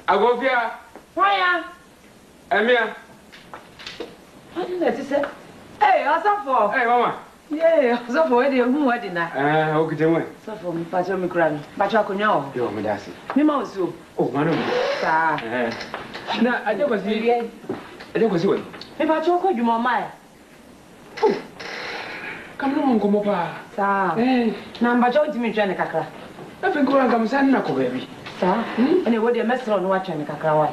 Agofia. Why? Emia. Let's say. Hey, Osafo. Hey, mama. Yeah, Osafo, where do you wedding now? Okay, tell me. Osafo, me pass me crying. Bacha kunyo. Yo, me dasi. Me ma osu. Oh, manu. Sa. Na, aje kwasi. Aje kwasi we. Me bacha ko dwuma mai. Kamno mo nkomo pa. Sa. Na bacha ntimi twa ne kakra. Afi nkora ngam san na ko baby. Sa. Ene wo de mesro no watwa ne kakra wa.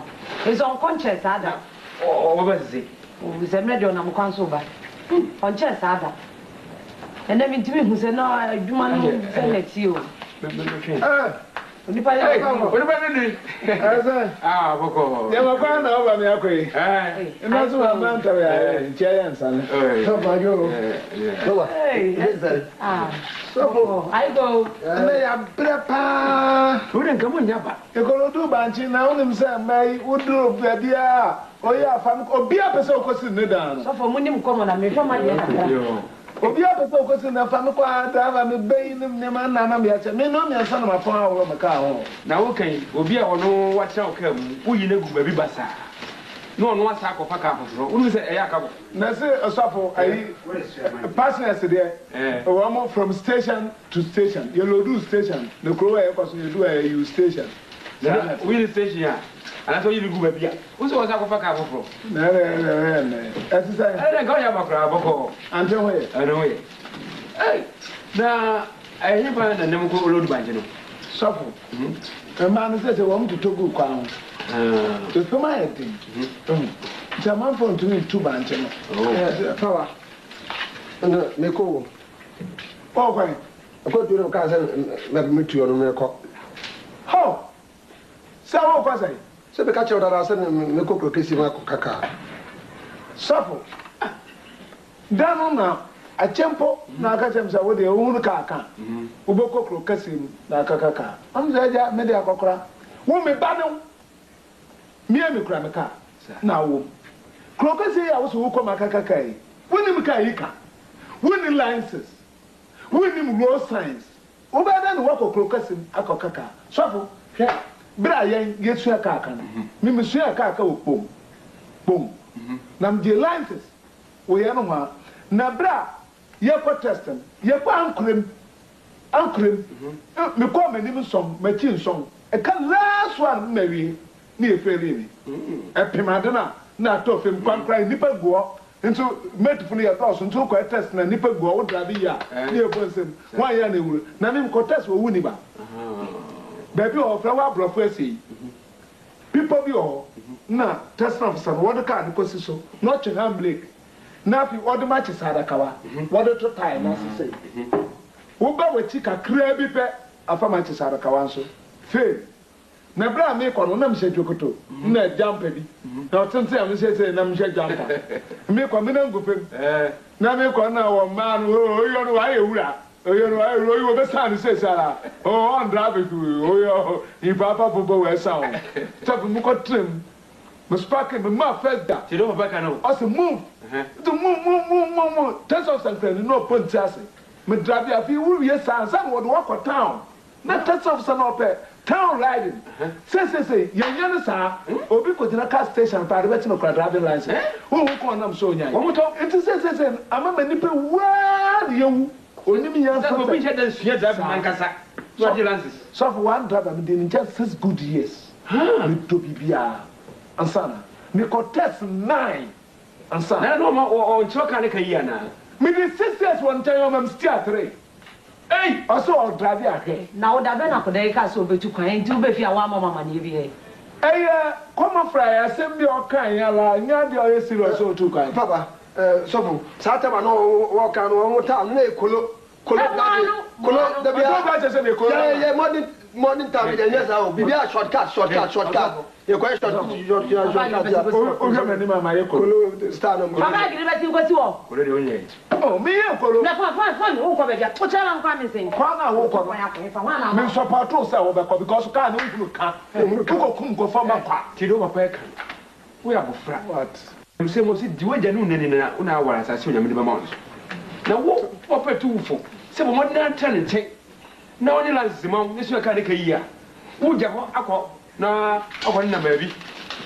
Ezo nkonche sa da. Oh, what was it? O ze me de na mo kwanso ba. Onche sa da. Ene mi ntimi hu se na adwuma no se na ti o. Onipa ya ko. Onipa ni. Ah, boko. Ya makwa na oba mi akoi. Ina so ma manta ya ntia ya nsane. So ba yo. So I go. Na ya prepa. Wurin kamo nyaba. Ekolodu banchi na unim se mai udru bia. Oya fam obi apese okosi ne dan. So for munim komo na me hwama de kakra. Obi apese okosi na fam kwa da ba me beyin ne ma na me ya che. Me no me ansa na mapon awo me ka ho. Na wo kan obi a wono watra oka mu uyi na gu babi basa. No no asa akofa ka afoforo. Unu se eya ka bo. Na se osafo ayi partners there. Omo from station to station. Yelodu station. The crow e kwaso yedu you station. Na we station ya. Ana so yibi gu babi a. Wo se wasa akofa ka afoforo. Na. Exercise. Ana ga ya makra boko. Ante hoye. Ana hoye. Na ayi ba na nem ko olodu banje no. Sofo. Man say wo mu togu kwa ho. To my thing. Jaman phone to me two banje no. Power. And me ko. Oh kwai. Ko tu no ka say na me tu yo no me ko. How? Say wo kwa say. Se be ka che odara say me ko kesi ma ko kaka. Sofo. danona a tempo na ka tem sa wo de hu ka aka uboko kro kasim na kaka am za ja me de akokora wo me ba no me kura me ka na wo kro kasi ya wo so wo ko makaka kai woni me ka yi ka woni licenses woni road signs wo ba da no wo kro kasim akokaka sofo hwe bra yen yesu aka aka no me su aka aka wo pom na me de licenses wo ye no ma na bra ye ko testing ye ko ankrem me ko mani me som ma ti nsom e ka last one na wi ni e fere ni e pimadena na to fem kwankran nipa go nso metufu ya dos nso ko test na nipa go wo drabi ya ni e bonsem wan ya na ewuro na me ko test wo wuni ba baby o fra wa brofo esi people bi o na test officer wo de ka ko si so no che hand brake na fi order match sadakawa what to time na say wo ba wachi kakra bi pe afa match sadakawa nso fail na bra me ko no na mhye dwokoto na jumper bi na otense am say na mhye jumper me ko me na ngopem na me ko na wo ma no oyo no wa ewura oyo no wa oyo wo be san say sara o on drive to oyo papa bobo we sound tap mu ko trim me sparking me ma first da ti do papa kan o also move to move test of something no point ase me drive ya fi wu ye san wo do walk town na test of some up town riding say yan sa obi ko tina car station pa de beti no driving license who ko nam so nya wo to it say ama mani pe wa de yu onimi yan so obi je dan sua drive man kasa no license so for one driver me dey just 6 good years me to bibia ansana me ko test 9 ansana na no ma o choka ne kai yana me dey 6 years one time I'm still 3 hey also I'll drive you ahead na o da be na ko dey ka so betu kwan nti o be fi awa mama ne bi he come fry asem bi o kan ya la nya de o serious o tu kan papa so satama no wo kan no ta na ekolo da bia ba je se be ko ye modern time de nyesa o bibia shortcut ye ko shortcut o je me ni mama ye ko star no baba giri beti ko ti wo ko de onye oh me ye ko na fa o ko be ja o chala nkwa mi sen kwa na wo ko me support o say wo be ko because ka na unu ka ko kum ko fa ma kwa ti do papa kan wo ya bofra what you say mo si di waja nu ne na una awara sa se onyame de ba ma so na wo papa tu ufo se bo modern trend che na woni license ma ni so ka ne kai ya wo ja ho akọ na akọ na ma bi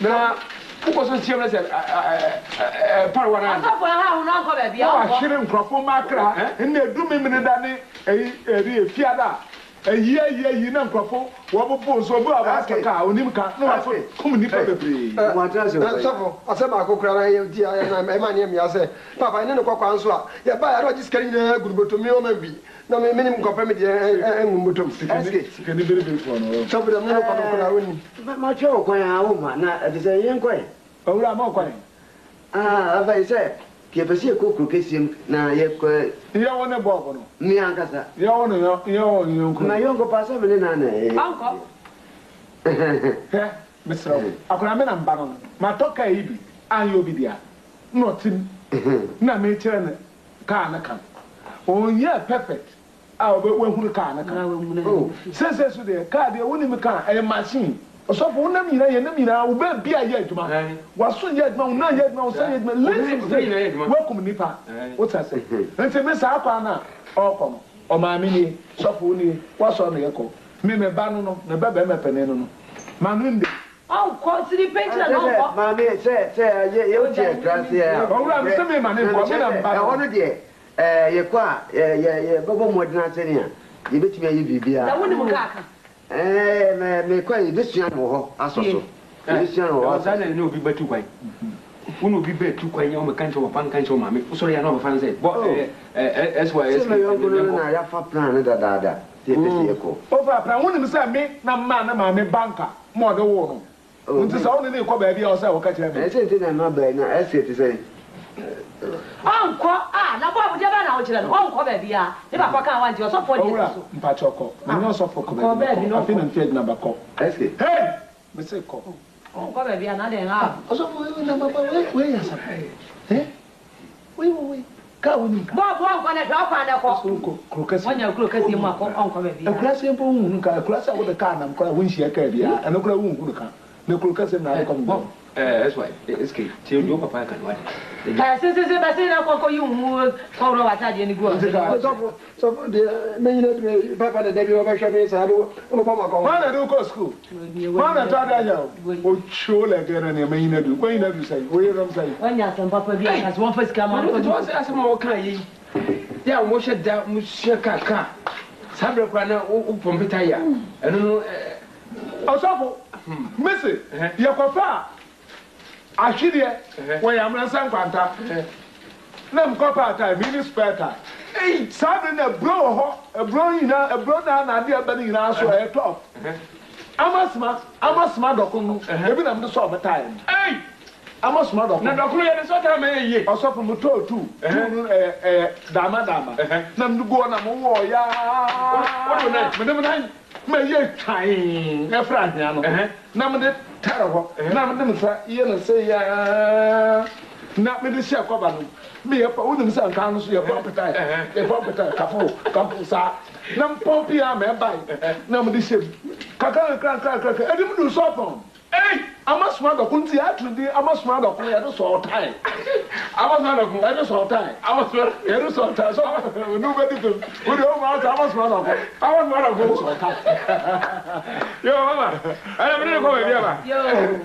na ko so tie na se parwa na asa fo ha hu na ko be bia o ahire nkrofo makra na edumi mini da ne eri efiada ayi na nkrofo wo bobo so bo aba ka onim ka no wa so kum ni pa bebre mo atra se so asema akokura na ye di na e ma ne mi ase papa ne kwakwa nso a ye ba ya register na guruboto mi o ma bi na me minim ko permit ngumbotom sikani bere fo no so bi na ko kokura woni ma cho ko ya wo ma na de se yen ko owura ma ko ava ise ke pesi ko ko kesim na ye ko ya wona bo ko no mi ankasa ya wona yonko na yonko pasa me na anko Mr. akona me na mba no ma toka ibi an yo bi dia no tim na me chere ne ka na kan onye perfect a obe wehuru ka na kan oh say so de ka de woni me kan e machine so for una mina ye na mina wo ba bia ye aduma waso ye aduma una ye aduma so ye aduma let's welcome nipa what I say nti me sa akwa na okom o ma mi ni so for ni waso na ye ko me ba no na ba me pene no manu ndi anko siri pension na anko ma me se ye o tie class ya owura me se me ma ne ko me na mba ono de ye kwa ye bobo modern senia ye betumi ayi bibia da woni mu kaka me kwa ye besua mo ho asoso ye besua no ho za na ne obi batu kwai unu obi batu kwai ya o me kan cho pan kan cho ma me so ya na o fan say bo SYS me yo gono na ya fa plan da ye pesi ye ko over plan woni me se me na ma na ma me banka mo de wo no nti sa woni ne ko ba bia o say wo ka kire me se nti na ma ba na ese ti say anko na bo abuje ba na o kire no anko ba bia ne ba kwa kan wa nti o so for owura mpa choko me no so for ko ba bia afi na mfed na ba ko ese hey me se ko anko ba bia na de ha o so for na ba we ya sa we ka woni ka bo ko na hwa kwa na ko krokasi wonya krokasi mu akọ onko be bia krokasi mpo hu ka krokasi wo de ka na mko wo nhia ka bia ana kura wo hu ka na krokasi na ko mbo that's why it's key ti do papa kan wa ka se ba se na ko yu mu ko ro wa ta je ni go so de me nyina papa de debi wa shame sa do o pa ma ko mana do ko school mana ta da ya o chole gere ne me nyina do ko nyina do sai wo yeram sai wonya san papa bia ka so won fa sika ma ko to asema wo kan yi ya mo sheda mo shekaka sabre kwa na o pompita ya eno no osofo mese yakofa ahwide wo yamra san kwanta na mkopa ata mini spare time sabe na bro ho bro na de abani ina so e top amasma dokunu ebi na mde so obetime amasma dokunu na dokunu ye so ta me ye osofo moto tu dama na mdu go na mo wo ya wo na mede me ye twan e fra hia no na mde tare ho na mde msa ye na se ya na mede sia kwaba no me ye pa wonu msa nkan no so ye papa kapo sa na mpompi ya me bai na mde sia kaka edim du so pon amasuma do kunti atudi amasuma do kun ya do so tai amasuma do kun ya do so tai amasuma ya do so tai so no be do we do ma ta amasuma do kun so tai yo mama ana me ko be bia ba yo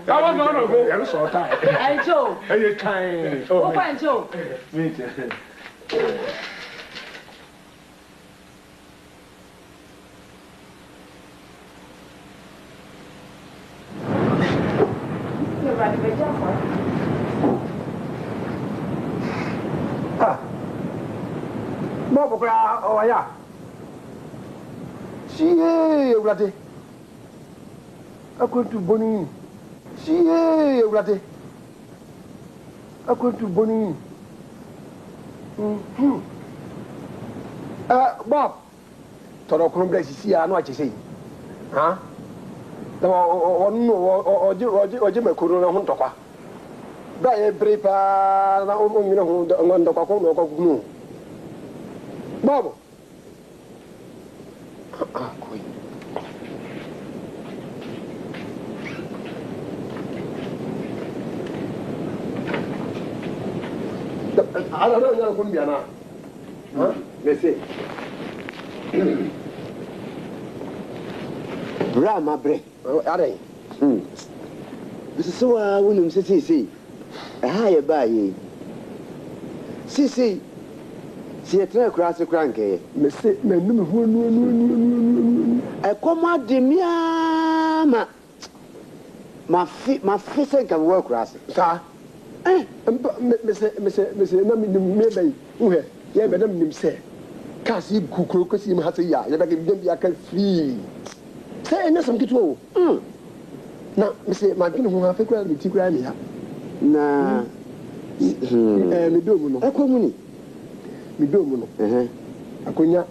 amasuma do kun ya do so tai ai cho ai tai o kwa cho me Bobo kra o ya. Siye ewurade. Akwantu boni. Siye ewurade. Akwantu boni. Bob. Toro kron bra sisi ya no achese. Ha? Da oje makuru na ho ntokwa. Bra e brepa na o nyina ho ndokwa ko no ko gunu. Bobo. Koi. Ala no nyala kun biana. Ha? Mese. Bra ma bre. Are. This is so wonum sisi. Ha ye ba ye. Sisi. Si etre krase kranke. Mese menum ho nu. E koma de miama. Ma fi sen kan wo krase. Sa. Mese na mi me bai. Uhe. Ye be na mi se. Kasi kukuro kosi mi hase ya. Ye be ke dem ya kan free. Say na some kitu. Na mese ma dwene ho afa kura mi ti kura mi ya. Na mi do mu no. Akomu ni. Mi do mu no. Akonya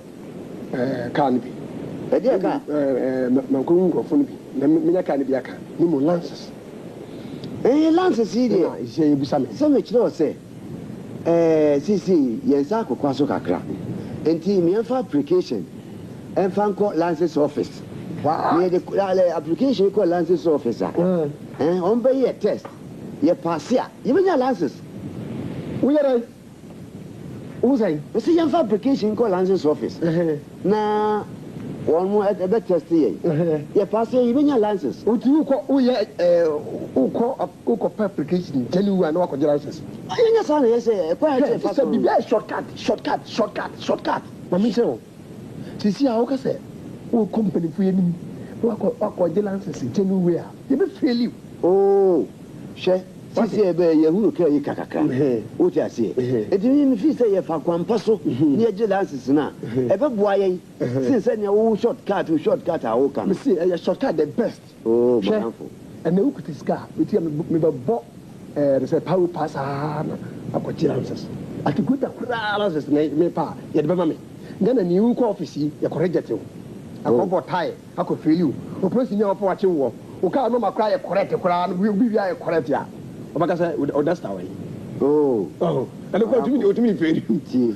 kan bi. E dia ka. Ma ko ngofo no bi. Na me nya kan bi aka. Ni mo lances. Lances yi dia. Je ye busa me. Se me kire o se. Sisi yensa akokwa so kakra. Enti me enfa application. Enfa nko lances office. Wow. Yeah, the application called license officer. On pay a test. You pass here. You mean your license? We are right. Who's I? You see, your application called license office. Now, one more at the test here. You pass here. You mean your license? What do you call? We call application. Tell you, I know what your license. I think son, yes, shortcut. Mami say, see how can say? Oh, company for you. What license? Tell you where. You be fail you. Oh, she. Sisi ebe ye huru kra yi kakaka. O ti ase. E di mi fi say ye fa kwampa so. Ni eje license na. Ebe boa ye. Since say wo shortcut a wo kan. Me say a shortcut the best. Oh, beautiful. And you could scar. We tell me bo say power pass na akoti license. Ati good da license me pa. Ye de be me. Then ni u ko office ye correct you. Akobo tie akọ fail you. O police ni opo wache wo. O ka no makra ye correct kra no bi ya correct ya. Obaka say o that's the way. oh and ko tumi o tumi feri ti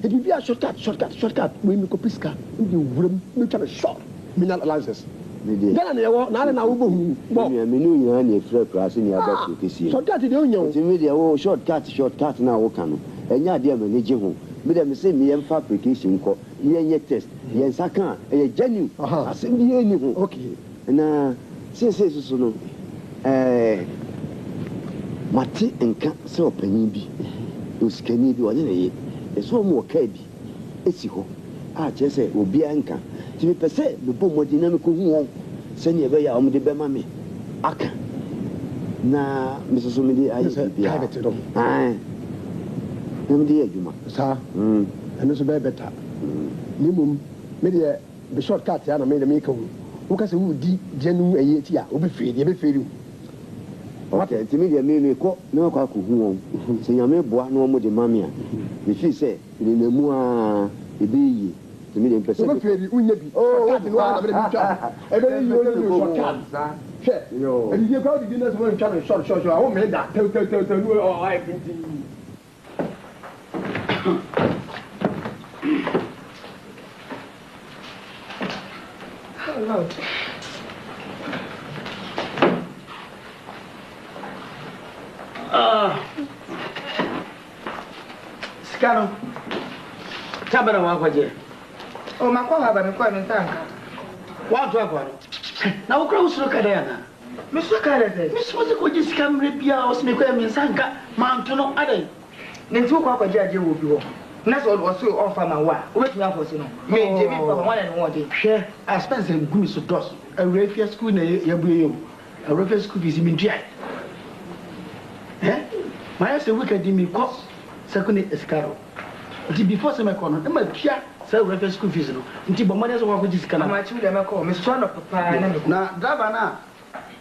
it be a shortcut we me ko piska ndi wuram me try short mineral license Gana na yawo na wo bohu bo me nu nyina na efra class ni aba so kesi shortcut de onyo ti me de wo shortcut na wo ka no enya de ma ne je ho me de me say me yem fa application ko ye test ye saka ye genuine asem bi ye ni ho okay na se so no mate nka se opanyin bi osikani bi wonye na ye eso mo ka bi esi ho a che se obi anka ti me pese me bo mo dinamic hu won se ne be ya o mo de be ma me aka na me so me di ayi bi ya ai na me di adwuma sa eno so be beta ni mum me de be shortcut ya na me de me ka hu wo ka se wo di jenu ayi ti ya wo be feri okay ti me de me ko na ko hu won se nyame boa na o mo de ma me a me fi se ni na mu a ebi ti me de pese wo be feri unye bi shortcut ni wa na me de twa e be yi o ni shortcut che yo e di ko di na so mo twa short awo me da te no o ai pinti hello Scaro. Tabara wa kwaje. O makwa haba me kwa ntanka. Wa to akwa. Na wo kra usuro kada yana. Me so ka de. Me so ko ji sika mre bia o se me kwa me nsanka ma nto no adan. Ne nti kwa kwaje aje wo bi ho. Na so o so on fa ma wa. O betumi afosi no. Me je mi fa wa na no de. Hwe, I spend some gumi so dos. Awre fia school na ya buye yo. Awre fia school fees mi dia. My say weekend me ko second escaro. Nti before se me ko no, e ma tua say reference school fees no. Nti bo money so wa ko jisika na. Ma chi de me ko, me so no papa na me. Na driver na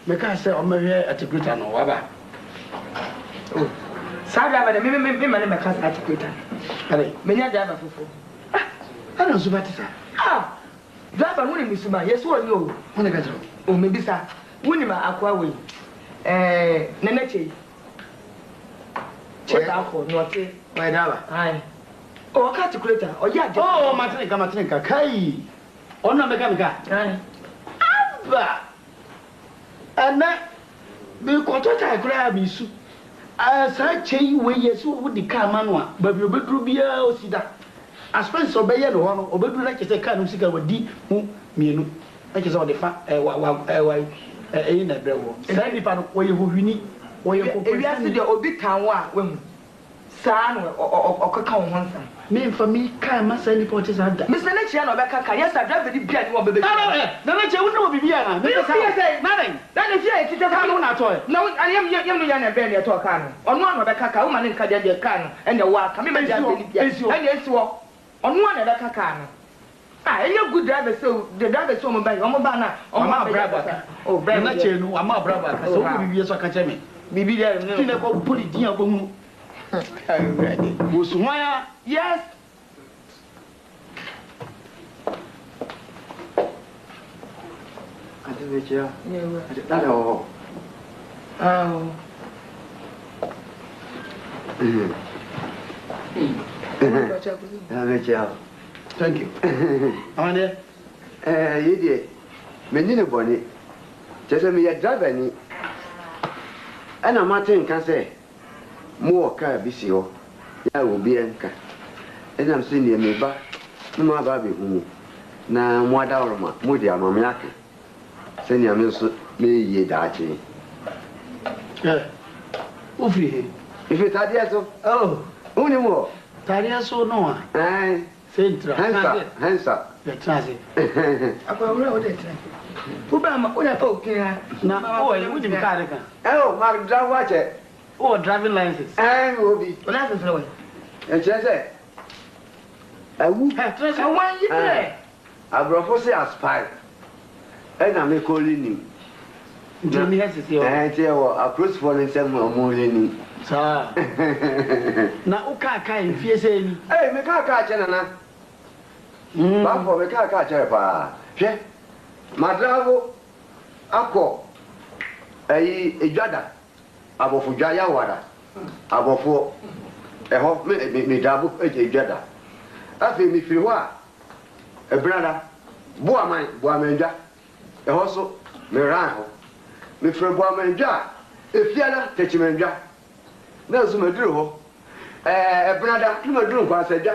me ka say o mehwe articulator no wa ba. Oh. Sa driver de me ma me ka articulator. Ale, Me nya driver fofo. ana so batisa. Driver woni mi suma, yes wo ni o. Wona ka tro. O me bisa. Woni ma akwa we. Nana chei. Check out for nothing. My driver. Aye. Oh, articulator. Oh, yeah. Oh, Martinka. Kai. Ona meka. Aye. Aba. Ana be ko to ta kura bi su. Sa chei we yesu wo di car manua. Ba bi obeduru bia osida. Aspense obeye no ho no, obeduru na kese car no sika wadi hu mienu. Na kese wo de fa na brewo. Sa ni pa no wo ye ho hwini. Ebi ase de obi kan wa wehu. Saa no okeka wo honsa. Me mfa mi kai masa ni po tisa da. Mr. na chia no be kaka. Yes, I drive the bia ni wo bebe. Na chia wo no bibia na. Me say nothing. That is here tita ka no na toy. No, I am no ya na be na to ka no. Ono ano be kaka, wo ma ne nka de ka no. Ene wa ka me ma dia be bia. Ene esi wo. Ono ano be kaka no. Any good driver so the driver so mo ba na. Ama braba. Oh, braba. Na chia no ama braba ka so bibia so ka che me. Bibi there no. Fina ko poli din agbomu. Ready. Wosuhwan Yes. ade we chia Yeah. da ho Oh. we chia thank you. Amane yedie menni ne boni chese me ya driver ni ana Martin kan say mo ka bi si ho ya obi enka ena mse ni me ba ma ba be hu na mo da oroma mo di amam yake se ni ame so me ye da chi ofri he. ife tadia so Oh, uni mo taria so no a. Central. Hansa The transit. Akwa wura o de tra. Uba ma o na pa okin ha. Na o you with car kan. oh ma driver che Oh, driving license. obi O na se we. e chese awu Transit. Awan yi re. abrofo se aspire ena me ko ni Jimmy has it. tie wo approach for the same mo ni Sa. Na o ka kai fie se ni. me ka che na ba for me ka che pa hwe madrago akọ edwada abofudwa ya wara abɔfoɔ ɛhɔ me dabo dwada afei mefiri hɔ a ɛbrada boamandwa ɛhɔ so meran hɔ mefiri boamandwa a efiada tɛkyimandwa na nso maduru hɔ ɛbrada na maduru nkwasadwa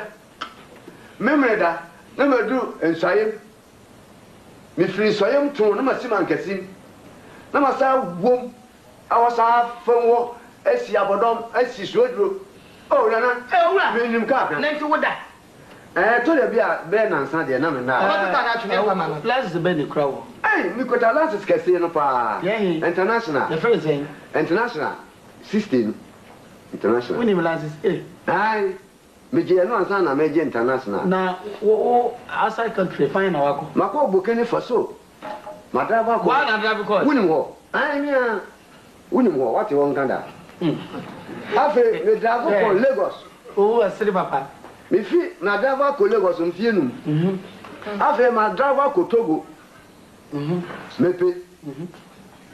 memreda na maduru nsɔyem mefiri nsɔyem to na masima nkasim na masa wom awasa fanwo asi abodom asi suoduro o nana menim ka na nti woda to le bia be na nsa de na me na o ta na tune kwa mama Last be the crowd. mi ko ta last kese no pa international The first thing. international 16 international When you last is ai me je no nsa na me je international na wo outside country fine wako. mako Burkina Faso madaba ko wa na dra because wunim ho ai mi a wunim ho what you want kanda afi me drive ko Lagos Oh, asiri papa. me fi na drive ko Lagos mfie num afi ma drive ko Togo mepe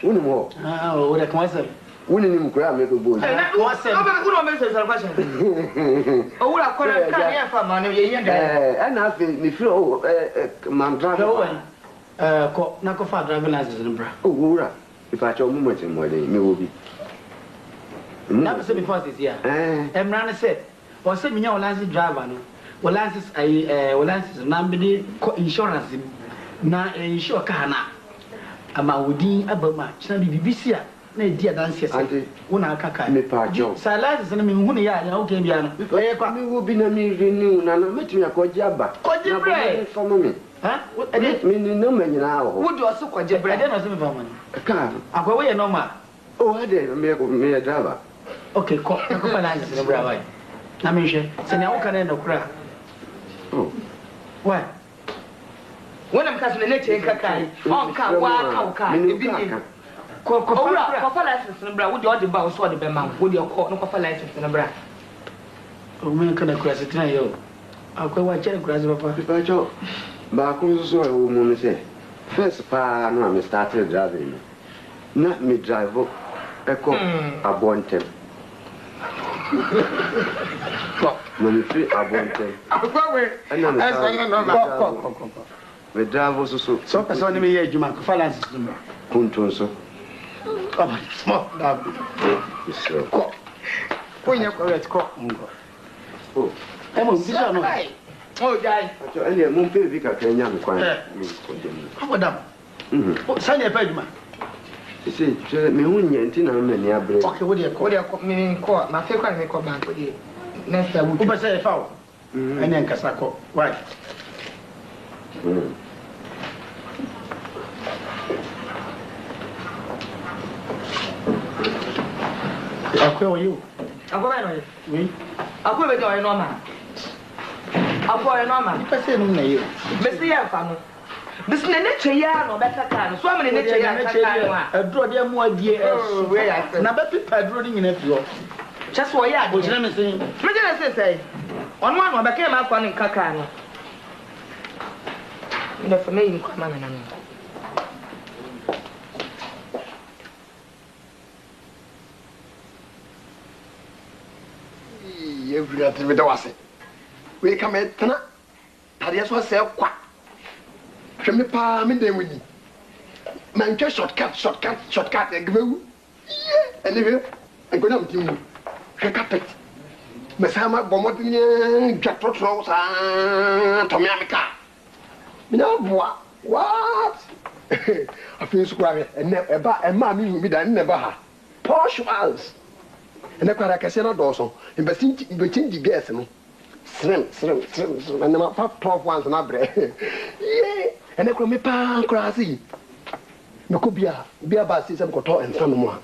wunim ho Ah, o da kuma sai. wunim kura me do bo na wo me say question o wura kora ka ya fa ma no ye yenda na afi me fi o man drive Ko na ko fa driving license no bra. o wura if I tell moment mo le me wo bi Na be say before this year. Emra ne say, o say me nya license driver no. O license o license na be de insurance na insure car na. Ama wodi abama china bibisi a na di adanse say. Wona aka kai. me pa jo Sa license na me hu ne ya o ke bia no. e kwa me wo bi na me renew na no metumi akoji aba Koji bre. for me Ha? me ni no me nyina ho wo do so kwaje Ade bre no say me fa money. ka Akwa we normal. o ade me driver Okay, ko na ko fa license no bra why. Na me hwe. Se na wo ka na no kura. oh Why? wona mka so ne che nka kai on ka wa ka ebi ni Ko o wura ko fa license no bra wo de o de ba wo so o de be ma wo de ko no ko fa license no bra O me ka na kura se tena yo. Akwa wa chere kura se papa. pa jo ba ko so e wo mo me say first pa no me started driving na me drive e ko abontem ko me fi abontem akwa we ana me esa no Ko. me drive so So person ni me ye adwuma ko fa license no. kunton so Come on, small. so Ko. Ko nya correct ko. oh Mo bisa no. o jai jo ele mo pe bi ka kanya me kwan me ko dem Ko dam. Sani e pa adwuma. isi je me hu nyenti na me ni abre Okay, wo de ko. wo de ko me ko ma fe kwa me ko bank wo de next time Wo ba say e fa wo. Ene nkasa ko. Why? Akwa wo you. akwa me no ye Oui. akwa be de o normal akwa e normal Pa say no na you. besi ya fa no besi ne che ya no be kaka no so am ne che ya kaka no a Adro de mu adie Oh, we are friends. na be pipa adro ni nyina fi ho. just wo ya O de jina me say me je na say onu anu be ka ma akwa ne kaka no ne fa me yin kwa ma na no Every other with the was it. We come at Tana. Tadias was a quack. Shame pa me then with you. Man, just shortcut, and give you. And if I'm going to you, she carpet. Messama Bomotin, Jack Trotros, and Tomiamica. No, what? I feel square and never, and mammy will be done never. Posh was. And the Quara Cassina Dawson, and between the gas and slim, and the 12 ones and abre. Yea, and the Cromipa Crassi. No could be a bus system coto and some more.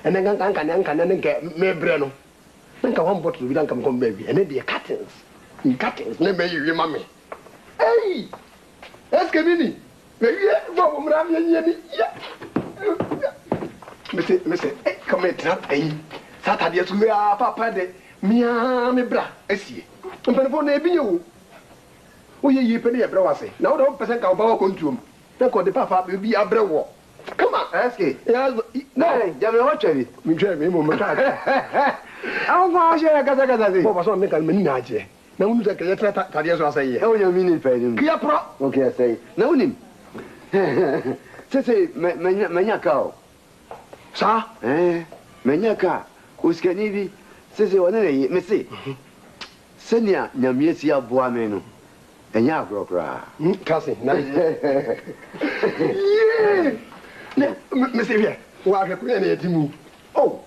And then can get me breno. Then come one bottle, we don't come baby, and then be a cuttings. In cuttings, never you, mammy. Hey, that's Camini. Maybe what woman have you? Missy, come in, eh? Saturday to me, papa, de me bra, essie. And for ne be you. We ye penny a brawasy. Now don't present our power contum. Then call the papa will be a brew. Come on, ask it. No, Jamie, watch it. Me drive him, Au kwa share kata zi. Bo so me kan me ni aje. Na unu se ke tra tade so asai. E wonya mini pa ni. Kia pro. Okay asai. Na unim. Sese menya ka. Sa? Menya ka. Uskani bi sese wona ne me se. Senia nyamie si aboa me no. Enya agrokra. Kasi na. Yeah. Me se bien. Wa ka kunya ne yetimu. Oh.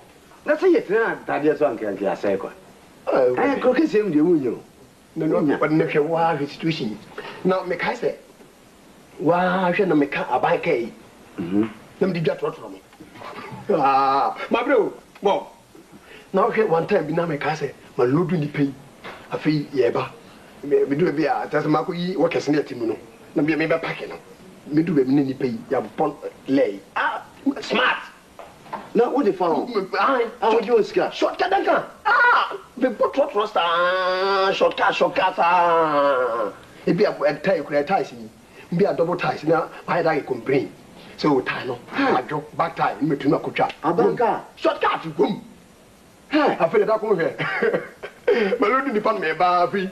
Na se yetra tade so anka asai kwa. Kroke sem de wunyo. No, but ne hwe wa situation. Now me kai se. Wa hwe na me ka abai kai. Na me di dwa trotro me. My bro. Well. Now hwe one time bi na me ka se, ma lodu ni pay. Afi yeba. Me do be a tase ma ko yi wo kese na timu no. Na me be pack no. Me do be me ni pay ya pon lay. Smart. Na wo de follow. How do you scar? Shortcut danka. The bottle trust shortcut e be a tie kura ties ni. Be a double ties na why that complain. So tie no. Ajo back tie me tu na kotwa. Abanka. Shortcut boom. I feel that come here. Malodi ni pan me ba fi.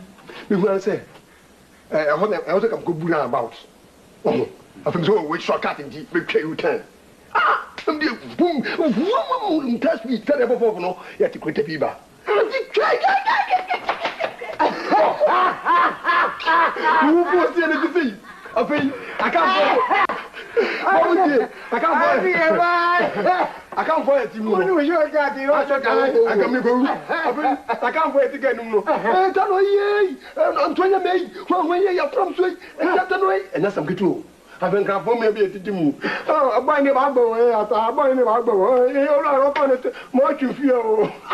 Me hu say I want to come go buna about. Oh. I feel so we shortcut in the big U10. Boom, boom, test me, tell everyone, no, you have to quit the fever. Who was the other thing? I can't find it. You your cat, you are short. I can't wait to get no. I'm 20 May, when you're from Sweet, and that's some good too. I think I for maybe a timu. Oh, I buy him about I buy him about you're open it more to feel. I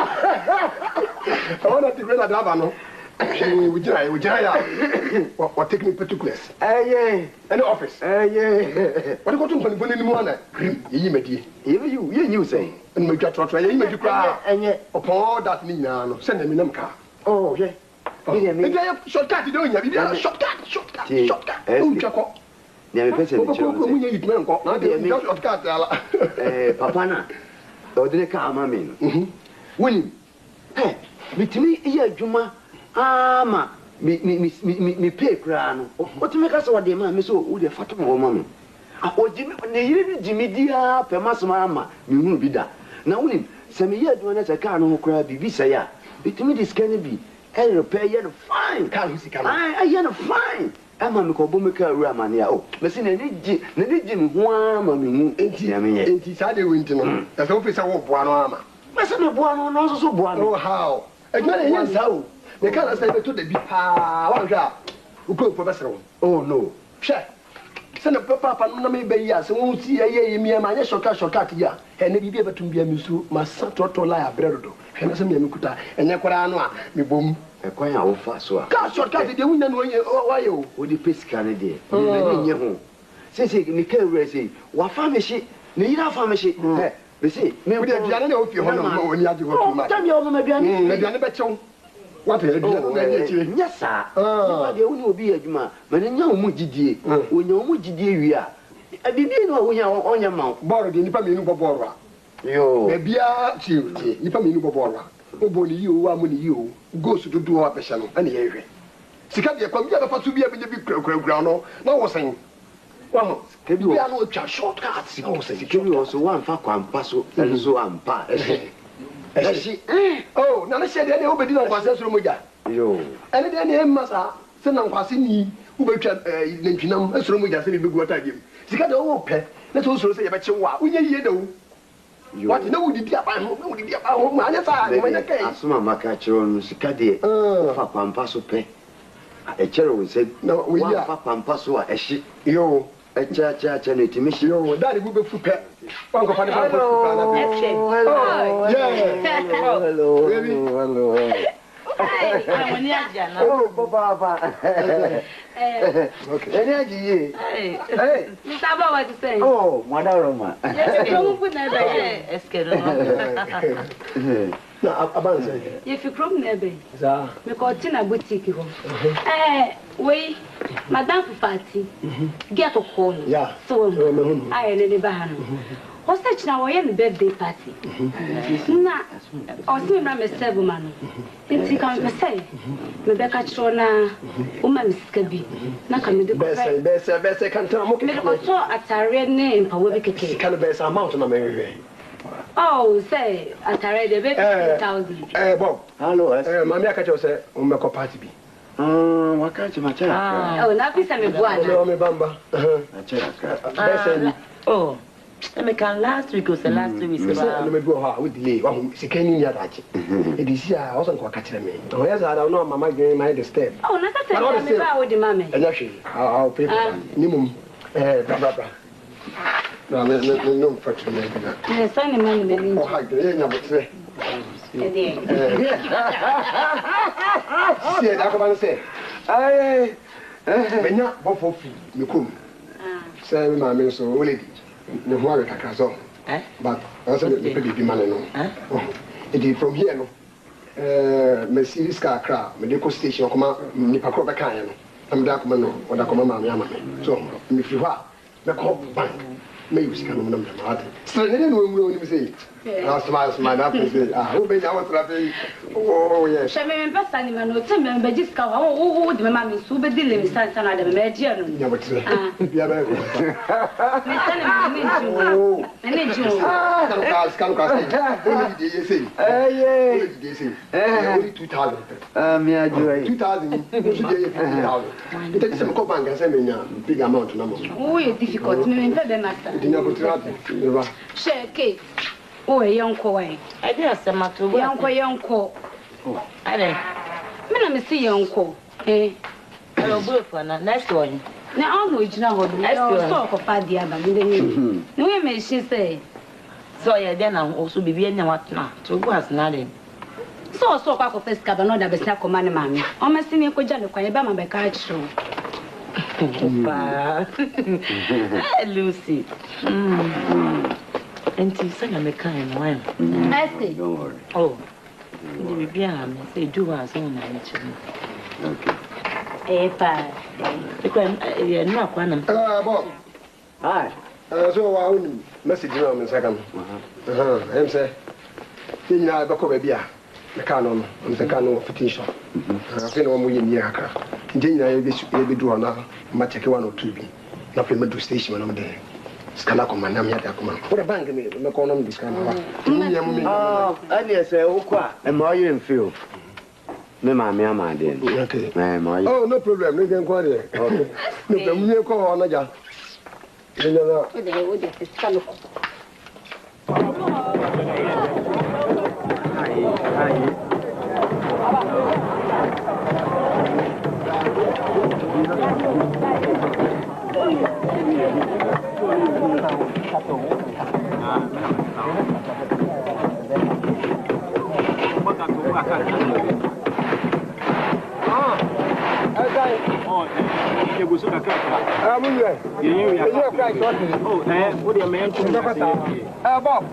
want to read a dabano. What take me particulars? Yeah. Any office? Yeah. What got to put in one? You knew say. And make your trot, you make you cry. And yet, upon that Nina, send him in a car. Oh, yeah. Shortcut, you don't have shortcut. Oh, Never person. Papa na. Odine ka mama me. Woni. Bitimi iya adwuma ama me pay kra no. Otime ka so de ma me so wo de fato mo mama me. Ojimi ne yiri bi jimi dia pe masoma ama me hunu bi da. Na woni se me iya adwuma na se ka no kra bi se ya. Bitimi dis kan bi. E repair ye no fine. Ka hu sika no. Ai ye no fine. Ama me ko bo me ka wura mane ya o me se na ni ji me ho ama me hu enti ya me ye enti sa de wenti no e so fi se wo boa no ama me se me boa no no so boa no oh how e gba na yen sa o me ka na say be to da bi pa wa hwa o ko be sere wo oh no hwe se na papa no na me be ya se won si ye mi ma nya shortcut ya he na bibia betum bia mi su ma sa totola ya bredo hwe na se me kuta enye kwara no a me bom ekwan a wo fa so a ka shortcut de wunya no waye o wo di pesika ne de me nye ho se me ka wura se wa fa me hye ne yira fa me hye be se me wo de aduane na wo fi ho no oni age ho tuma ta me o me aduane na aduane be chew what aduane na ye chire nya sa ba de wo ni obi adwuma ma ne nya wo mu gidie wonya wo mu gidie wi a bibi no wonya onya ma boro de nipa me nu boboro a yo be bia ti nipa me nu boboro a oboni yi o wa mu ni yi o go su dudu o apesha no ane ye hwe sika de kwam bia be fa so bia be bi kura no na wo sen wa ho ke bi bia no twa shortcut sika wo sen ke bi so wan fa kwampa so so ampa oh na na she de obedi na kwase soro moja yo ene de ne masa se na kwase ni wo be twa nantwinam soro moja se bi gu ota gem sika de wo pe na so soro se ye be che wa unya yiye da wo what na wo didi aba ho na wo didi aba ho ma anya sa ma nya kai asuma maka chiro no sika de fa kwampa so pe e chere wo se na wo ya fa kwampa so a ehye yo e cha ne timi hye yo da de bu be fu pe wa ko fa de fa fu pa na be hello Hey, I'm Niaja. Oh, Papa. Okay. Niaji. Hey. Mr. Abba, what you say? Oh, Madaroma. Yes, you put that there. Eskedo. Na abanza. If you come nebe. Za. Me ko tina boutique ho. We Madame Fufati. Get to call. Yeah. So, I ne ba ha no. Hostage na woye me birthday party. Na osi me serve man. Nti kan pe say me be ka chiro na uma misika bi. Na ka me de ko. Bese kan tell mo. Me ko so atare ne mpawo bi keke. Kan bese amount na me we. Oh, say atare de be 50,000. Bob. Hello. Mami akacho say o me ko party bi. Wakachi macha. Oh, na pisa me bua na. O me bamba. Macha. Bese. Oh. I can last week or the last 2 weeks. No me go ha we delay. Wa hu sekani nya dachi. E di sia o so nko ka kire me. O yes I don't know mama give me the step. Oh, na ta tell me ba wo di mama. Enya hwe. I'll pay for ni mum. Bra. No me no fetch me na. So ni man me ni. O ha gre nya botre. Sie da ko ban se. Ai. Menya bofo fi me kum. Say me ma me so o lady. Ne ho awe kakra so. But also the baby man no. It is from here no. Mercedes car cra, me dey ko station koma nipa kro be kan no. Am da koma no, o da koma ma me ama me. So me fi hwa, me ko bank. Me use kan no me ma ade. So ne no mu ni me say. Smile that place. Who be ya what la oh yes. She me pesa ni mano, te me be jiska wa o de me ma me su be dile mi san san ade me dia no. Ya botre. Bia be. Me san me ju. Me ju. Kan ka say. Only dey say. Only dey say. Only 2000. Me ajoy. 2000. You should dey 50,000. It is some ko bank say me nya big amount na mo. Oh, it's difficult. Me be master. Dinya botre. Shake. Oh, yonko way. I did a matter. Yonko. I didn't. Me na me see yonko. I will go for the next one. Now I'm going to know so for dia ba me dey. No me she say. So yeah, then I'm also be being what now. To go as nothing. So kwa ko first ka ba no da be sa koma ne mami. O me si ni ko ja ne kwa ye ba ma be ka chiro. Lucy. And you sang a mechanic wine. Don't worry. Oh, you be say do us own actually. Okay. Pa. Because you're not one. Bob. Hi. So wa woni message na me second. Em say. Ni na ba ko ba bia. Me ka no. Me say ka no petition. Afi no mo ye ni aka. Nje nyina ye be do na ma check one or two bi. Na pe me do station na me dey. Skala ko manam ya da ko man. Wo bank me ko no me discount ba. Ani say ukwa e ma you feel. Me ma me ama dey. Okay. Oh, no problem. No get kwa there. Okay. No be me ko na ja. O de skala ko. Bob,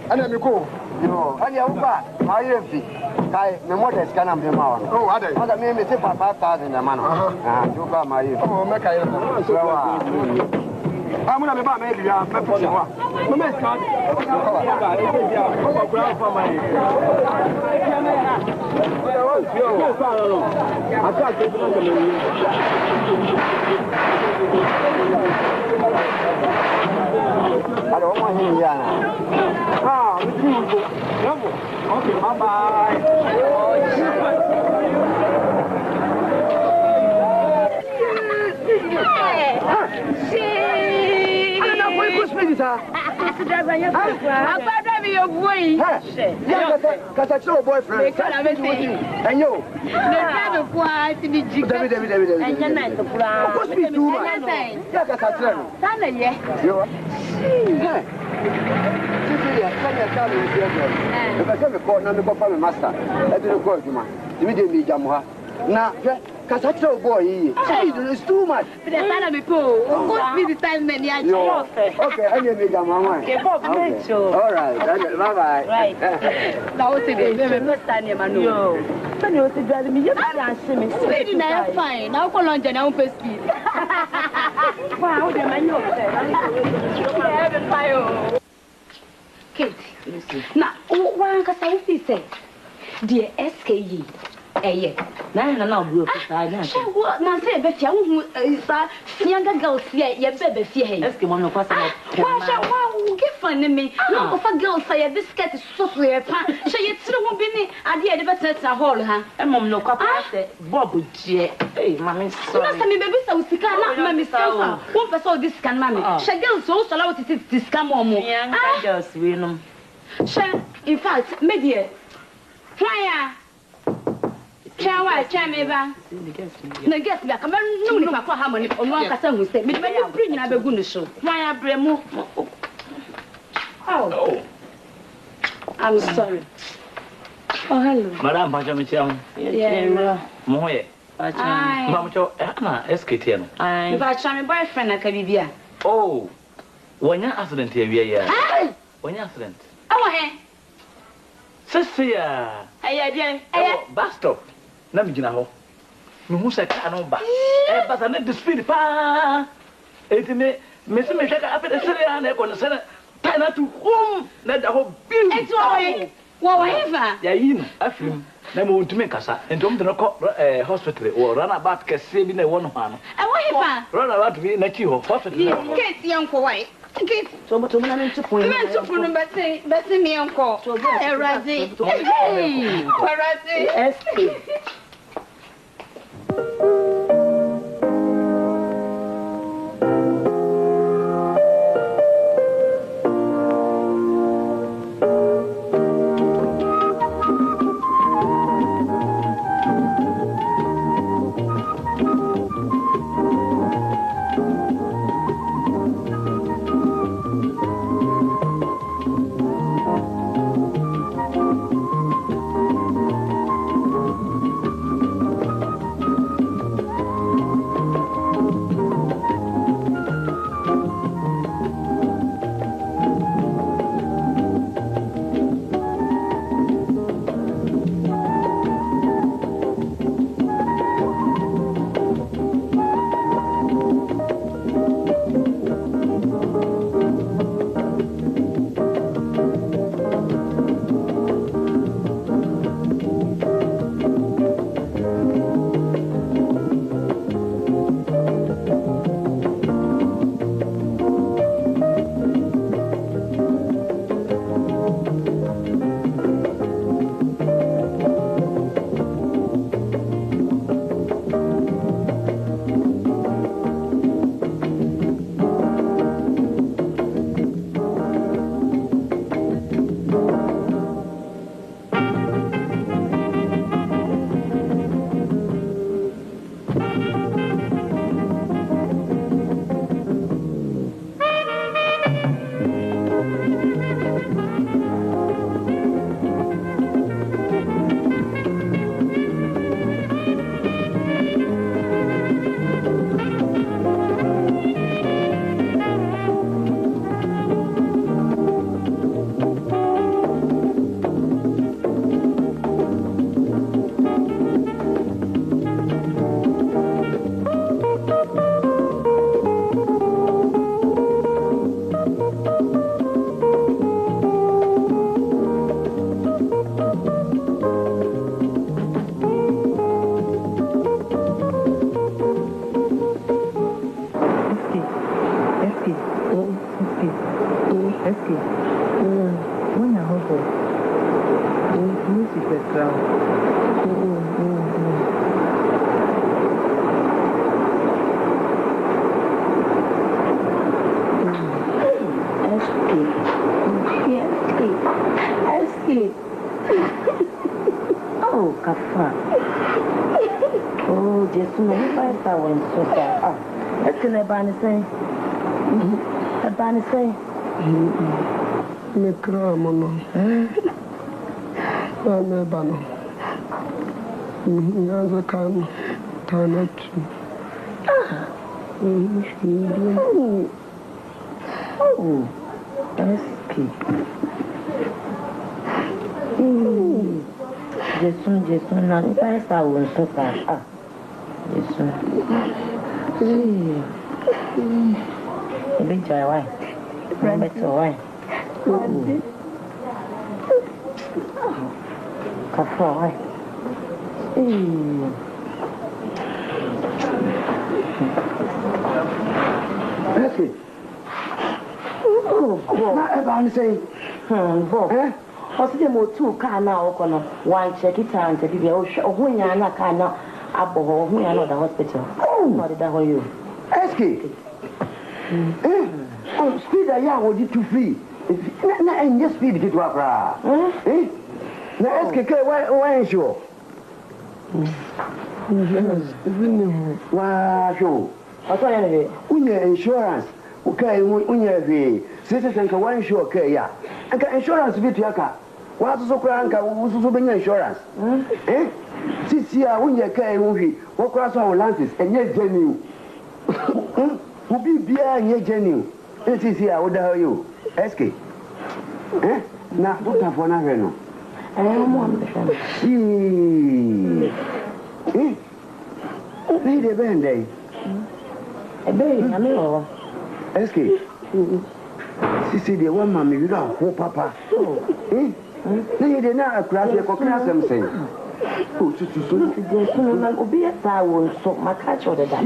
ana mi ko. Yo, ani upa, ma yefi. Kai, me mother scan am be ma won. Oh, ade. Mother me say 5,000 the man. Juba ma yefi. Oh, me kai na. So Amuna me ba me bia, me for wa. Me me scan. I don't want him here. Okay, bye-bye. Boyfriend. And you? Now, Cassato boy, it's too much. But the time before, what's the time many I okay, I need to get my mind. All right, bye bye. Right. Now, what's the first time you know? When you was driving me, you can't see me. Lady, I'm fine. Now, for lunch and I'll pay speed. Wow, the man, you're there. Kate. Na one ka sa ofi say. Dear SKE. Na bro ka na. Shego na say be fia hu sa younger girls here ye be fia he. SK mo no kwasa na. Wa give fun me. No go for girls say this skirt is so clear pa. She ye tire ho bi ni ade ye de betra hall ha. E mom no kwasa say Bob je. Hey mama sorry. Na say me baby say usika na mama say won person this can mama. She girls so so la what this can mom. Girls we no. She in fact me dear. Why Chawa, Chameba. The guest back. I'm not going to call harmony on one person who said, "Maybe you bring a good show." Why I bring more? Oh, I'm sorry. Oh, hello. Madam Pajamicham. Yeah, Moye. Mamcho, SKTN. If I try my boyfriend, I can be. Oh, when you're accident here, when you're accident. Oh, hey. Sister, bus stop. Na me gina ho. Me hu se ka no ba. But na the speed pa. Eti me se me hweka afede sere na e ko no sere. Ta na tu na da ho biu. Eti wo whatever. Ya yi no afim. Na me wontumi kasa. Entom de no ko hospital or run about kese bi na wo no ha no. Whatever. Run about bi na chi ho hospital. Get yanko why? Get So but me na ntu point. Me ntu point but me yanko. Erazi. Hey. Erazi. SK. Oh, kafa. Oh, just no fight that one so far. That's gonna ban say. A ban say. Me kramono. Me bano. Ngaza kan tanatu. Oh, SK. Jesus, na ni pa sa won so ka. Jesus. Be joy why. Better why. Kafra. Esky. Na eba ni say. Bob. Ɔsɛ mo tu kaa na ɔkɔ no wan check it out bi bia ɔhwo nya na kaa na abɔ hɔ ɔhwo nya na ɔda hospital. Na ɔde da hɔ yo. Esky. Speed ya wo di too free. Na enye speed di to akra. Na Esky ke why sure. Wa show. Ɔsɔ ya ne. Unye insurance. Okay, unye vi. Citizen ka one sure ke ya. Anka insurance bi to aka. Wa so kura anka wo so benya insurance. Sisi a unye ka hu hwi. Wo kura so Atlantis enye genuine. Ubi bia enye genuine. Sisi a wo da yo. SK. Na buta fo na hwe no. Mo am defend. Ni de bende. Ebe na me o. SK. Sisi de one mama you don't ho papa. Na ye de na akura se ko kra sem sen. O tutu so de so na obi eta wo so maka cho de da.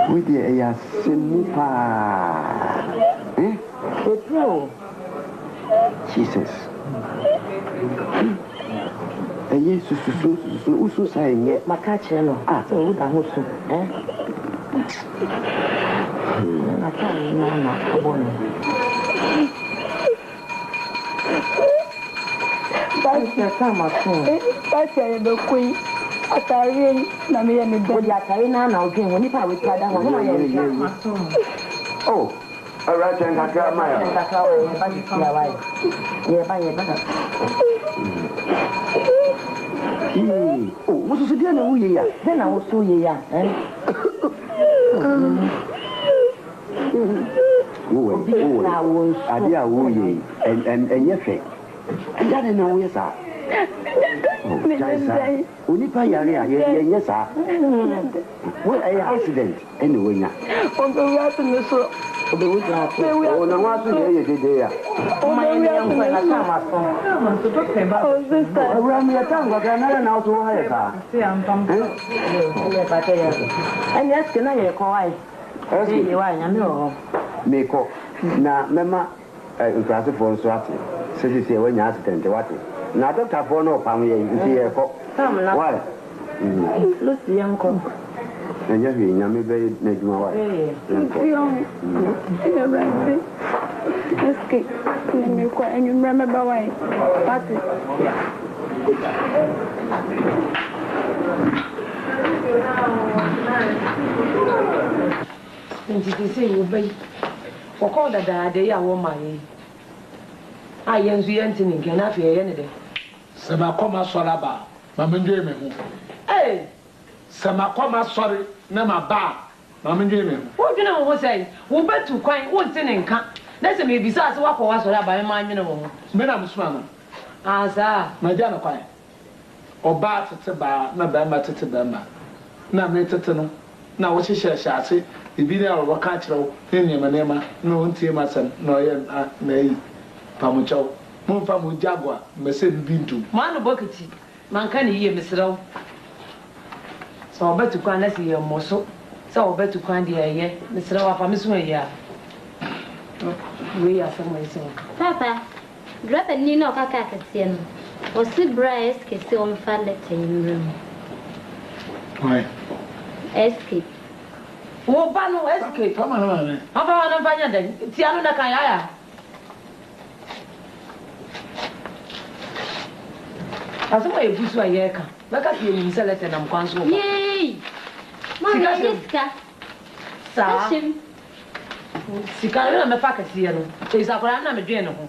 We de ya senipa. Petro. Jesus. Yesu usu sai nye makache no so uda ho so na kai na abone Báyìí sama fún báyìí ẹ be kuin atare na me ye me do ya atare na na odwen woni pa we tada ho na ye oh alright and kakra maya kakra we ba ji ya wai ye ba oh mo so dia na wo ye ya de na wo so ye ya wo ade a wo ye enye fe anda na wo ye sa Unipa yare a yes, sir. What a accident anyway. On the way to the so, the wood, oh, no, what's the day? Oh, my young friend, I to talk about this. Around your tongue, but another now to hire. See, I'm from and yes, can I call? You I know. Make up. Now, Mamma, class for Swati. Says you when you accident, what? Na doctor for no family here ko why Lucy uncle na ya bi nyame be na juma why Eske me ko enyu mreme ba why party Nti say wo bai ko ko da ya wo mai ayenzu yentini nke na afie ye ne de Sama koma sora ba mama ndwe me ho sama koma sori na ma ba mama ndwe me ho wo dwene wo sei wo betu kwan wo ntene nka na se me bisa ase wakọ wa sori ba me ma nwene wo me na musuma no asa na ja na kwan oba tete ba na ba ma tete ba ma na me tete no na wo hyehyɛ hyase ibi na wo ka kyerɛw nema na wo ntie masam na oye na yi pamuchao mumfa mu jagwa mese bintu manu bokiti manka ni yiye misraw so obetu kwa na siye moso so obetu kwa ndi eye misraw afa miso ya we ya samo ese papa drapa ni no kaka katie no o si bra SK si on fa leta yimrem why SK wo ba no SK kama na mama afa wana mfanya da ti anu na kan ya asema ebusu ayeka baka fi enim selete na mkwanso ba yey mama yeska sa sika na me fa kase no isakora na me dwen no ho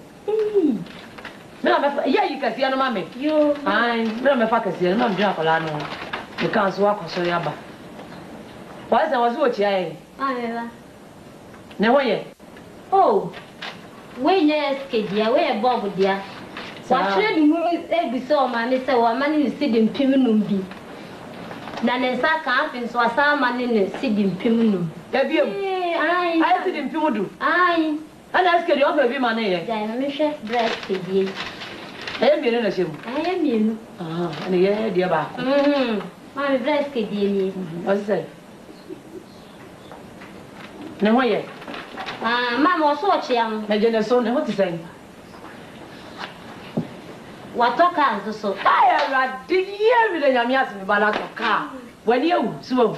me na me fa yi kase no mame yo ai me na me fa kase no me dwen akola no me kan so akoso ya ba wa se wo so chi aye ayela ne ho ye oh we nye SK dia we bob dia Wachire ni mu ebise o ma ne se wa ma ne si de mpim num bi. Na ne sa ka afin so asa ma ne si de mpim num. Da biem. ai ti di mpimudu ai ana SK di ofa bi ma na ye ja na me hwe breast die e mi na shemu ai mi ana ye die ba ma me breast die ni o se ne ho ye ma mo so chi am na je ne so ne ho ti sai watoka nso ai ra di ye mi da nyame asemi ba na toka wani ewu suwo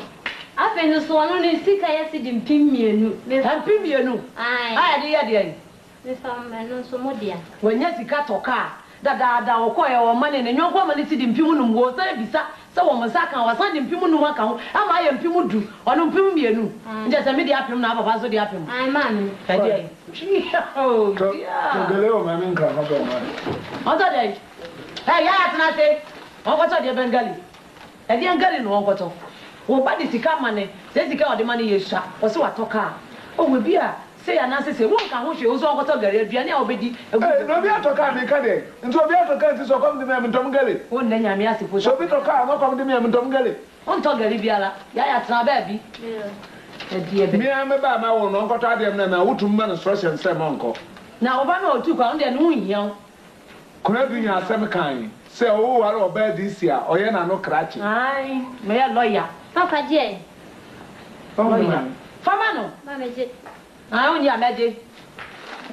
afe no so ono ne sika yesi di mpimienu mpimienu ai de ye de me fam no so modia wanya sika toka dada okoye wo mane ne nyonko mane ti di mpimu num wo sa bisa sa wo msaka wa sa di mpimu num aka ho ama ye mpimu du ono mpimu mienu nje se me di apem na papa so di apem ai mami ade oh yeah gele o mami nkra ko be ma oto de hey ya atna se onko to de bengali e di bengali no onko to wo ba di sika mane se sika o de mane ye sha o se wa toka o we bia say anase say won ka ho hwe o so onko to gare aduane a obedi no bi atoka me ka de nti obi atoka nti so kom de me ntom gale won na nyame asefo so bi toka no kom de me ntom gale on to gare biara ya tra ba bi me am ba ma wo no onko to adem na wotum ma instruction say ma onko na oba na otu kwa ndे no hian kuna bi nya asem kan say o ware oba di sia oye na no krachi ai me ya lawyer papa je fama no mama je onye ameje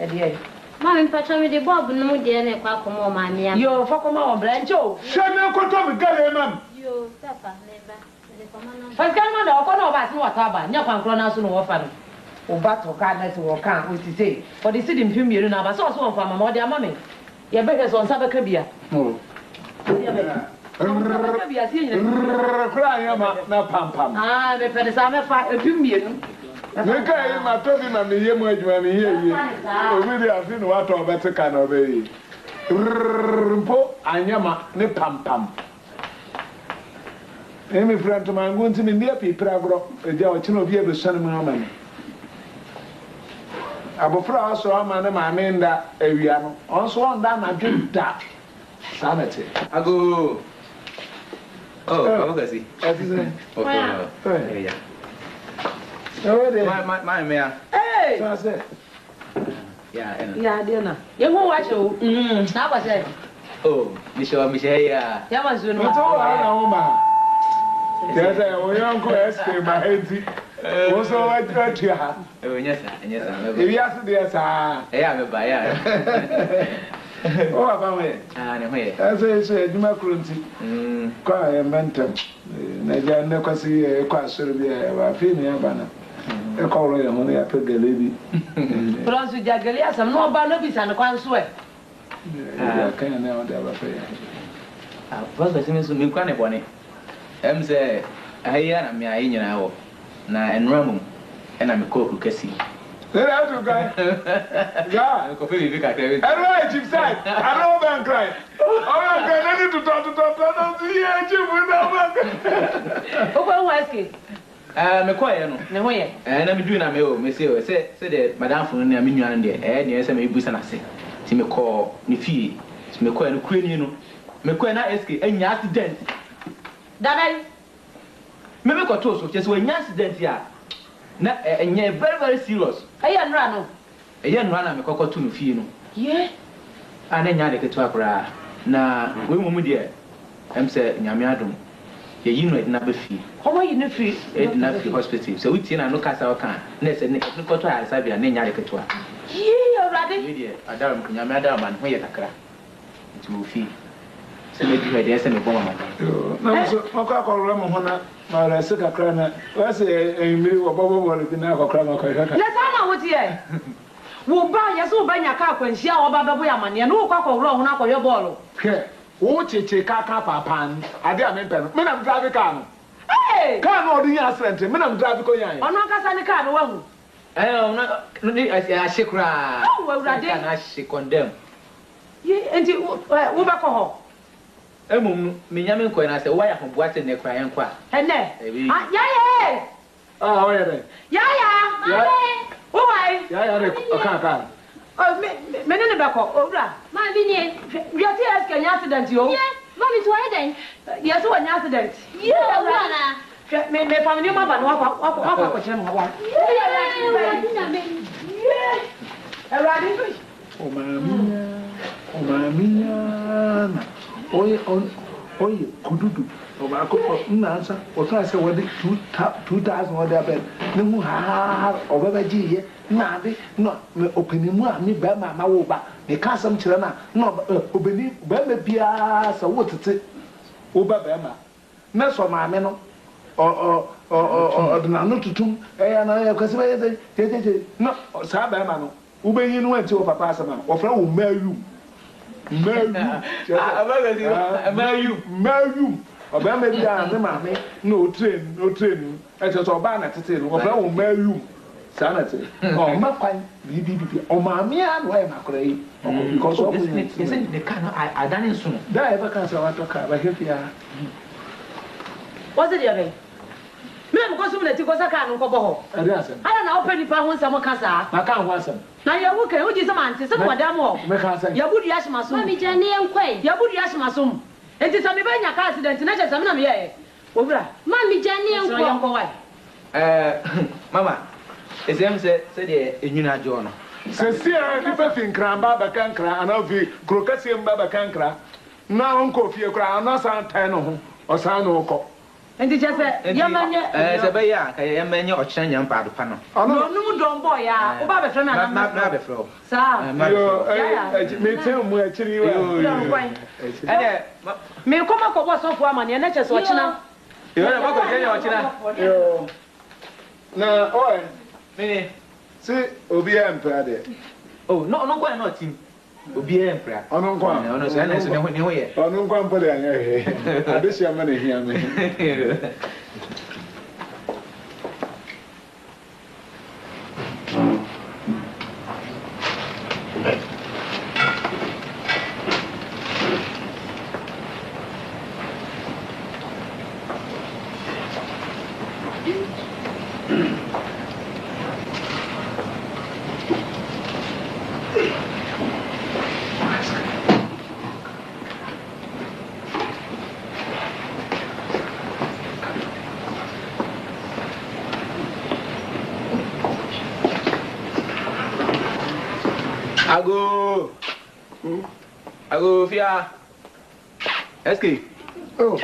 ede mama mpacha me de bob no de na kwa komo ma me ya yo fakoma o brancho sheme ko to bi gale mam yo papa neba de koma no pascal ma da ko no ba si wata ba nya kwa nkro na so no wo fa no o ba to ka na si wo kan o ti say for the city mpim mienu na ba so so won fa mama o de ama me ye be he so nsa be ka bia kura ya ma na pam pam me pede sa me fa mpim mienu me kai ma to bi na me yemu adwuma me ye obi dey afi no wato obetika na obeyi mpo anyama ne pam pam emi front man gunti me ndia pipra gro eja o chino obi e besuan mu amane abofra aso ama ne ma me nda awia no onso onda na dweda sanete ago gasi afise yeah my man hey so I said yeah na ye ho wa show na ba say Michelle ya ma zo no to wa na wo ma ya say wo yonko SK ma henti wo so wa tatu ha nyesa e wi asu de sa me ba ya o ba we ne ho ye so eduma kronti kwa ya mentam na ja ne kwasi kwa soro bi ba fi mi abana e ko ro ya ho ya pegale bi Pronto jagale asam no ba no bisa no kwanso e kan na o da ba fe Boss assim mesmo me kwa ne bone say ahiya na me ayi nyina wo na enramu na me koku kasi Let out to guy. Yeah. Ko fe bi ka tell. Right, chief side. I know ban cry. Oh, I need to talk. Don't see here, chief without. O ko wa SK me kwa ye no ne ho ye na me du na me o me say the madam funu na me nua no de ne say me busa na se ti me call ni fie ti me call no kurani no me kwa na SK anya accident dabel me ko to so just when accident ya na anya very serious ayi nra no na me kokoto no fie no ye ana nya de ketu akura na we mu de say nyame adom ye yi no edina ba fie homo yi no free edina free hospital so we tie na no kasa o kan na se ne ko to ya sabia na nya de ketu a ye awrade we de adam nyame adam man ho ye kakra nti wo fie se me di ho de se me bon mama na so maka akọrọ mo hona ma ra se kakra na wa se emiri wo bobo wo le na akọkra ma kakra le sa na wo tie wo ba ye so ba nya ka akwanhia wo ba bebo ya mane no kwa akọrọ ho na akọyọ bọọlụ ke wo cheche kaka papan ade a me pen me na drive car no eh car no odi accident me na drive ko yan ono kasa ne car no wahu no ni ashikra wo awrade na shikondem ye enti wo ba ko ho emum me nyame ko na se wa ya ho boate ne kwa yan kwa ene ya ah o ye de ya wo wai ya de ka me ne be ko owra ma bi ni you see SK nya accident yo ye mami to why then yes wo nya accident ye owra na me family ma ba no akwa kyerɛ mo wa o mamia na oye kududu o ba ko na ansa o ka se wodi 2000 wodi abel ne hu ha o ba ji ye na de no openimu a me ba ma wo ba me ka sam kyerɛ na no obeni ba ma bia sa wo tete wo ba ba ma na so ma me no na no tutum ya na ya kwase ba ye je no sa ba ma no wo be yin no anti wo papa asama wo fra wo mayu ọba ma bi a ne maame na o train e so ọba na tete no ọba wo mayu sa na te o ma kwan bi o maame a no e makora yi because of this the kind I done in soon da e ba kan sa wa to ka ba hefia what's it there me am ko sumle ti ko saka no ko bo ho ala na open nipa ho nsam ka sa na kan ho asam na ye wo kan wo ji sama ante se ko da mo me ka sa ya budi ashima so mami jani enkwai ya budi ashima so enti sa me ba nya ka accident na che sa me na me ye obura mami jani enkwai mama esem se de enwuna jo no se sia ni pa fin kran ba ba kan kran ana vi krokasiem ba ba kan kran na onko fie kran ana san tan no ho o san no ko enti je se yamanye se be ya ka yamanye o kyerɛ nya mpa do pa no no nu don boy ya o ba be frɛ me ana na be frɛ sa yo me tem mu akiri wa me ko ma ko bo so fu amane na che so kyina yo na ba ko kenya o kyina yo na oi me si obi empra de oh no kwa na team obi empra ono kwa ono se na se ne ho ye ono kwa mpole anya he adesi ama na hia me Ago Fia. SK. Oh.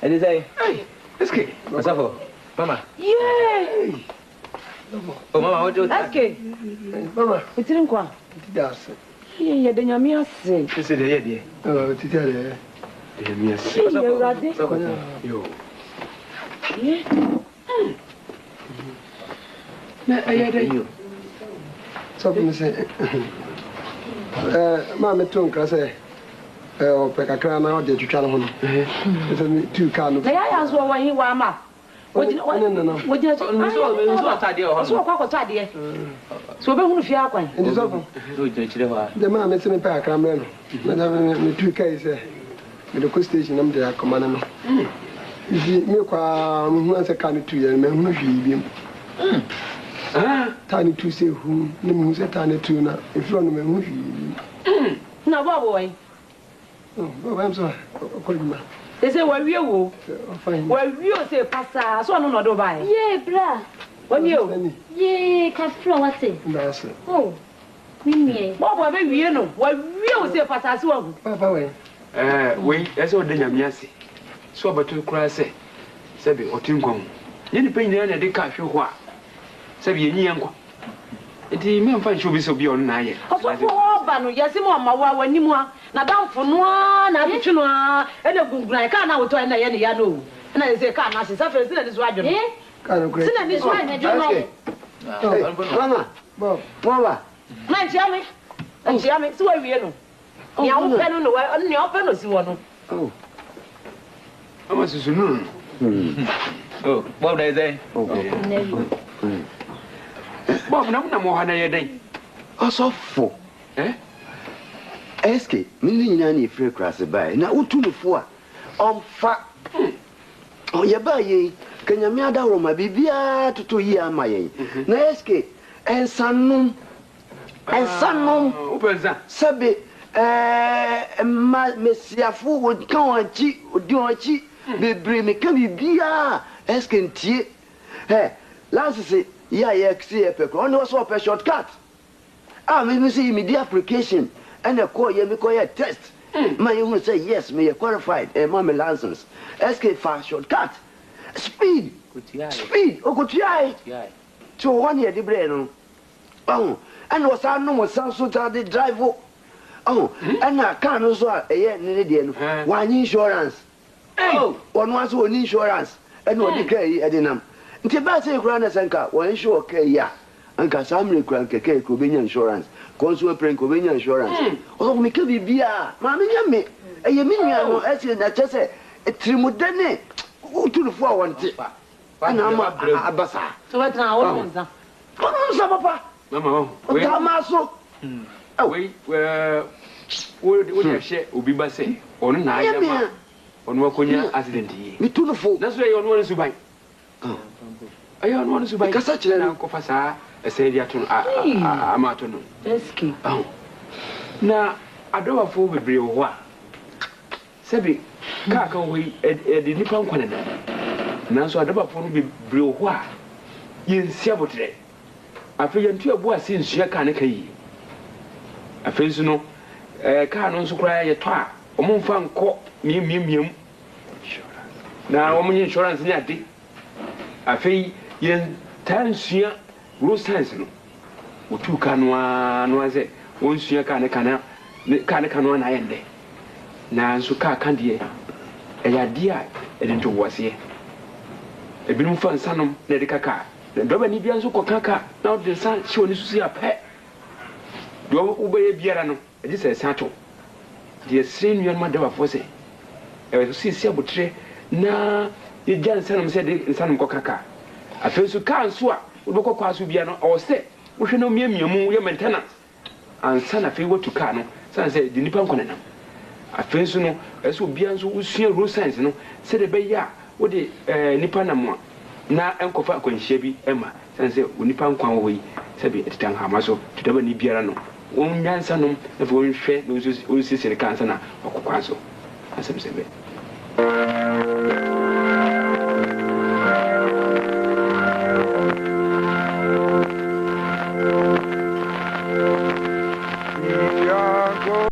And they say, hey, SK. What's up, Mama? Yay! Oh, Mama, what do you SK. Mama, it's in kwa. That's Yeah, the nyame ase. This is the idea. Oh, tita de. The me ase. Yo. Yeah. Na ayade yo. So me say ma me ton kra say o pe kakra na o de twitwa no ho no. So me tu ka no. Na ya so wa hi wa ma. Wojina so atade o ho. So kwa kwa tade. So be hunu fia akwan. Ndi so ko. So je chire wa. De ma me se me pe kakra me no. Na me tu kai say me de ko station am de akoma no. Me kwa mu hu anse ka no tu ye me hunu hwi bi. Tani tu se hu ne mu se tani tu na ifro no me hu hwi. Na babo wai. Oh, I'm sorry. Kolima. They say wa wie wo. Fine. Wa wie o se pasa so no do bai. Ye bra. Wa wie o. Ye ka fro wa se. That's it. Oh. Mimi. Babo be wie no. Wa wie o se pasa so wa. Papa we. We ese o de nyame ase. So abato kura se. Sebe otinkwan. Ye ni pe nyina na de ka hwe ho a. Sebe ye nyi enkwa. Enti me mfa ncho bi so bi on na ye. Osofo ba no yesi mo ma wa wani mu a na damfo no a na atwetwe no a ene gunguran ka na woto na ye ne ya no na ye se ka na se sa fe se na ni so adwo no Ka no great. se na ni so adwo no Mama. Bob. Mama. na ntia me se wa wie no ni a wo pe no no wa ni o pe no si wo no Oh. Ama susu no. Oh, Bob dey say. Bob na mo ha na ye den. Osofo. SK, me ni nyina na efre krase bai na utu no fo a omfa o ye ba ye kanyame adawro ma bibia toto yi ama ye na SK ensanum Upenza sabe ma mesiafo wo kan wanchi odi wanchi bebre me ka bibia eskentie last say ya see pekro on was up a shortcut me say immediate application and a call me call a test my you say yes me qualified my license SK fast shortcut speed go to so 1 year the brain and was no so the drive and I can't also one insurance one was one insurance and what decay edinam nti ba say grana sanka one insure okay ya anka samre kran keke ko benya insurance consumer prank ko benya insurance me ka bibia ma me nyame eye me nua no ese na chese trimudane utulufo awonte ana ma abasa so what na all monza kono papa mama we tamaso we share obi ba say onu na ayama onu akonya accident yi mitulufo na so ye onu su ban ayo onu su ban kasa chire na ko fasa esedi ato amato no eski na adowafo bebre wo a sebi ka we edi nipa nkwane na so adowafo no bebre wo a yensia botre afi yentu abu ase nsua ka ne kai afi nso no ka no nso kura ye to a omumfa nko miem na omunye insurance ni ade afi yen tansua road science no otu kanwa no aze onsua ka ne kanwa na yende na nso ka de ya dia edento wose ebinum fa nsanom na de kaka doba ni bia nso kokaka na ode nsa hye oni susu ya pe do ubeye biara no edi se sato de senu yan ma de ba fose sisi abotre na ye jan nsanom se de nsanom kokaka afenso ka nso a wobekọ kwaso bia no o se wo hwe no miamiamu ye maintenance ansa na fe wotu ka no san se de nipa nkonenam afenso no eso bia nso usua road science no se de be ya wo de nipa namwa na enkofa akwanhia bi ema san se onipa nkwan wo yi se bi etitan hama so tudaba ni biara no won nyansa no na fo nhwe no so sisi ne kansa na okokwa so asem se be